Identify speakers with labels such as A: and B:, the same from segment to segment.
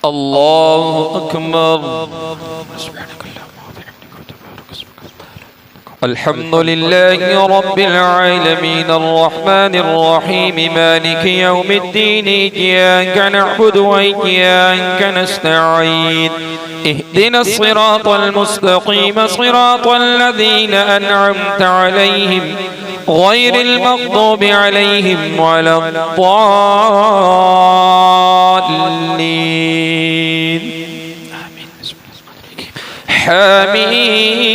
A: الله أكبر. الحمد لله رب العالمين الرحمن الرحيم مالك يوم الدين إياك نعبد وإياك نستعين اهدنا الصراط المستقيم صراط الذين أنعمت عليهم غير المغضوب عليهم ولا الضالين. حميم.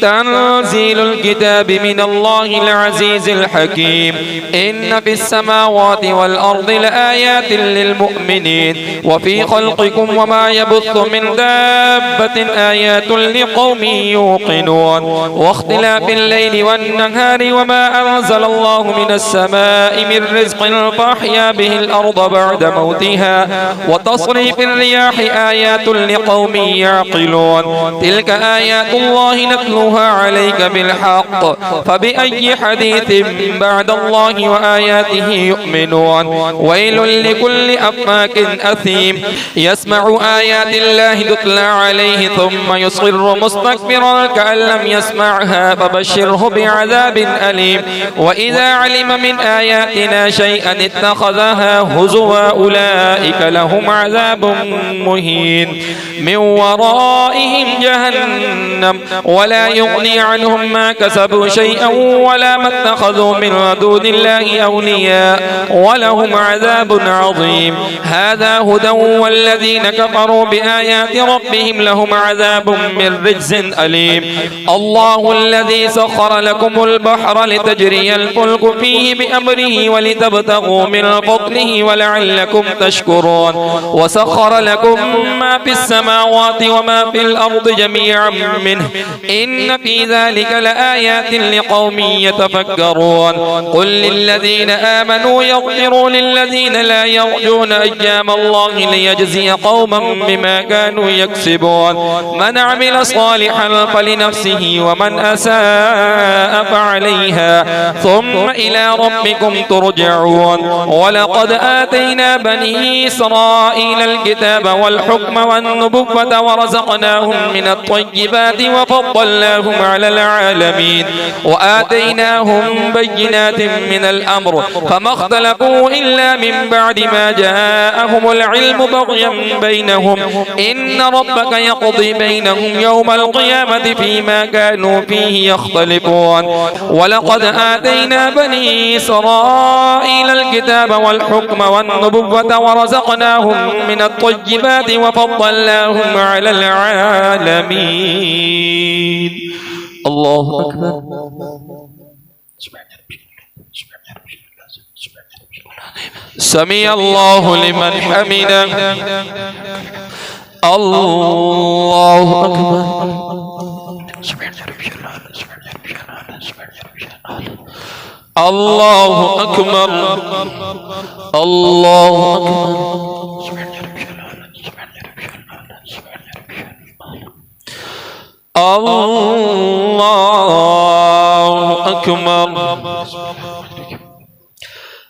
A: تنزيل الكتاب من الله العزيز الحكيم. إن في السماوات والأرض لآيات للمؤمنين وفي خلقكم وما يبث من دابة آيات لقوم يوقنون واختلاف الليل والنهار وما أنزل الله من السماء من رزق فأحيا به الأرض بعد موتها وتصريف الرياح آيات لقوم يعقلون. تلك آيات الله نتلوها عليك بالحق فبأي حديث بعد الله وآياته يؤمنون. ويل لكل أفاك أثيم يسمع آيات الله تتلى عليه ثم يصر مستكبرا كأن لم يسمعها فبشره بعذاب أليم. وإذا علم من آياتنا شيئا اتخذها هزوا أولئك لهم عذاب مهين من ورائهم جهنم ولا يغني عنهم ما كسبوا شيئا ولا ما اتخذوا من دون الله أولياء ولهم عذاب عظيم. هذا هدى والذين كفروا بآيات ربهم لهم عذاب من رجز أليم. الله الذي سخر لكم البحر لتجري الفلك فيه بأمره ولتبتغوا من فضله ولعلكم تشكرون. وسخر لكم ما في السماوات وما في الأرض جميعا منه إن في ذلك لآيات لقوم يتفكرون. قل للذين آمنوا يغفروا للذين لا يرجون أيام الله ليجزي قوما بما كانوا يكسبون. من عمل صالحا فلنفسه ومن أساء فعليها ثم إلى ربكم ترجعون. ولقد آتينا بني إسرائيل الكتاب والحكم والنبوة ورزقناهم من الطيبات وفضلناهم على العالمين وآتيناهم بينات من الأمر فما اختلفوا إلا من بعد ما جاءهم العلم بغيا بينهم إن ربك يقضي بينهم يوم القيامة فيما كانوا فيه يختلفون. ولقد آتينا بني إسرائيل الكتاب والحكم والنبوة ورزقناهم من الطيبات وفضلناهم على العالمين. الله أكبر. سمع الله لمن حمده. الله أكبر. الله أكبر. الله أكبر. الله أكبر.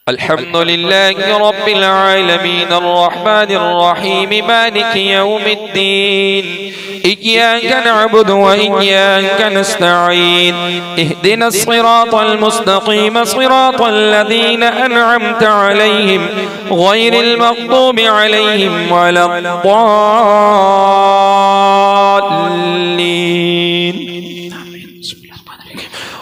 A: الحمد لله رب العالمين الرحمن الرحيم مالك يوم الدين إياك نعبد وإياك نستعين اهدنا الصراط المستقيم صراط الذين أنعمت عليهم غير المغضوب عليهم ولا الضالين.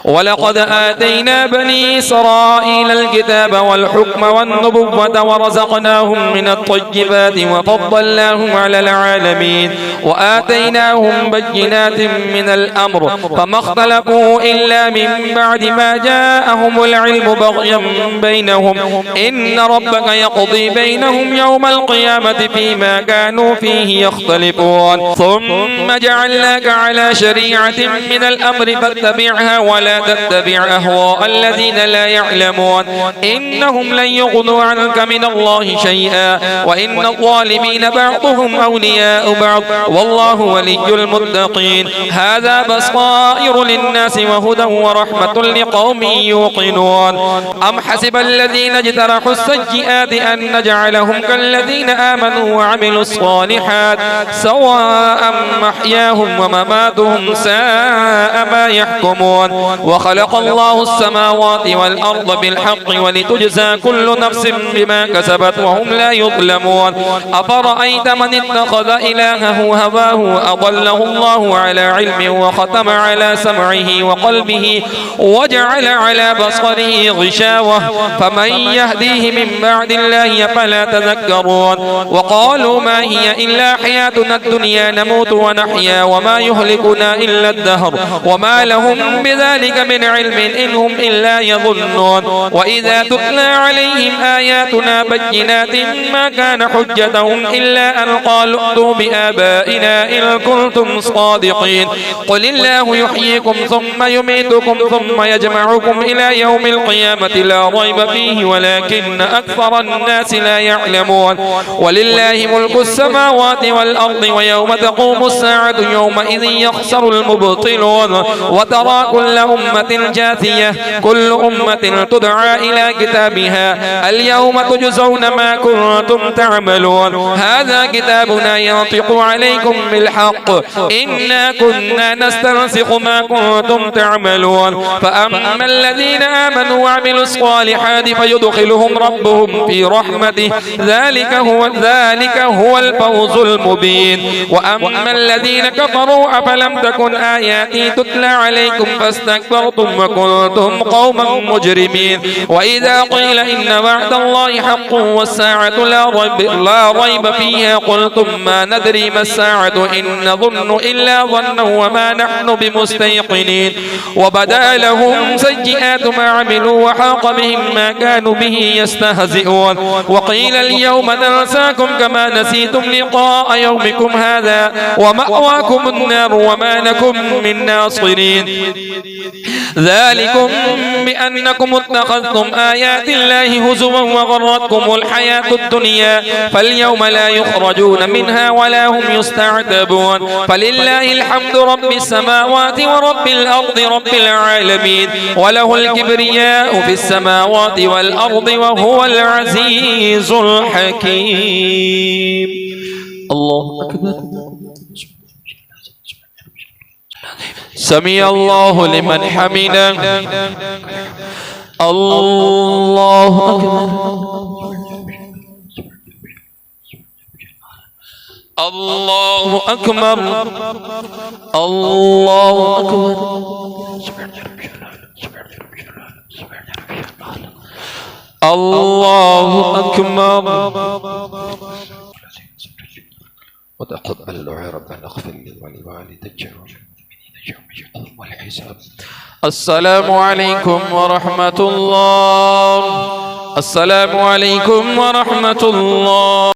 A: ولقد آتينا بني إسرائيل الكتاب والحكم والنبوة ورزقناهم من الطيبات وفضلناهم على العالمين وآتيناهم بينات من الأمر فما اختلفوا إلا من بعد ما جاءهم العلم بغيا بينهم إن ربك يقضي بينهم يوم القيامة فيما كانوا فيه يختلفون. ثم جعلناك على شريعة من الأمر فاتبعها ولا ولا تتبع أهواء الذين لا يعلمون إنهم لن يغنوا عنك من الله شيئا وإن الظالمين بعضهم أولياء بعض والله ولي المتقين. هذا بصائر للناس وهدى ورحمة لقوم يوقنون. أم حسب الذين اجترحوا السيئات أن نجعلهم كالذين آمنوا وعملوا الصالحات سواء محياهم ومماتهم ساء ما يحكمون. وخلق الله السماوات والأرض بالحق ولتجزى كل نفس بما كسبت وهم لا يظلمون. أفرأيت من اتخذ إلهه هواه وأضله الله على علم وختم على سمعه وقلبه وجعل على بصره غشاوة فمن يهديه من بعد الله فلا تذكرون. وقالوا ما هي إلا حياتنا الدنيا نموت ونحيا وما يهلكنا إلا الدهر وما لهم بذلك من علم إن هم إلا يظنون. وإذا تتلى عليهم آياتنا بينات ما كان حجتهم إلا أن قالوا ائتوا بآبائنا إن كنتم صادقين. قل الله يحييكم ثم يميتكم ثم يجمعكم إلى يوم القيامة لا ريب فيه ولكن أكثر الناس لا يعلمون. ولله ملك السماوات والأرض ويوم تقوم الساعة يومئذ يخسر المبطلون. وترى كل أمة جاثية كل أمة تدعى إلى كتابها اليوم تجزون ما كنتم تعملون. هذا كتابنا ينطق عليكم بالحق إنا كنا نستنسخ ما كنتم تعملون. فأما الذين آمنوا وعملوا الصالحات فيدخلهم ربهم في رحمته ذلك هو الفوز المبين. وأما الذين كفروا أفلم تكن آياتي تتلى عليكم فاستكبرتم وكنتم قوما مجرمين. وإذا قيل إن وعد الله حق والساعة لا ريب فيها قلتم ما ندري ما الساعة إن نظن إلا ظنا وما نحن بمستيقنين. وبدا لهم سيئات ما عملوا وحاق بهم ما كانوا به يستهزئون. وقيل اليوم ننساكم كما نسيتم لقاء يومكم هذا ومأواكم النار وما لكم من ناصرين. ذلكم بأنكم اتخذتم آيات الله هزوا وغرتكم الحياة الدنيا فاليوم لا يخرجون منها ولا هم يستعتبون. فلله الحمد رب السماوات ورب الأرض رب العالمين وله الكبرياء في السماوات والأرض وهو العزيز الحكيم. الله أكبر. سمع الله لمن حمده. الله أكبر. الله أكبر. الله أكبر. الله أكبر. وتقبل ربنا اغفر لي ولوالدي والحساب. السلام عليكم ورحمة الله. السلام عليكم ورحمة الله.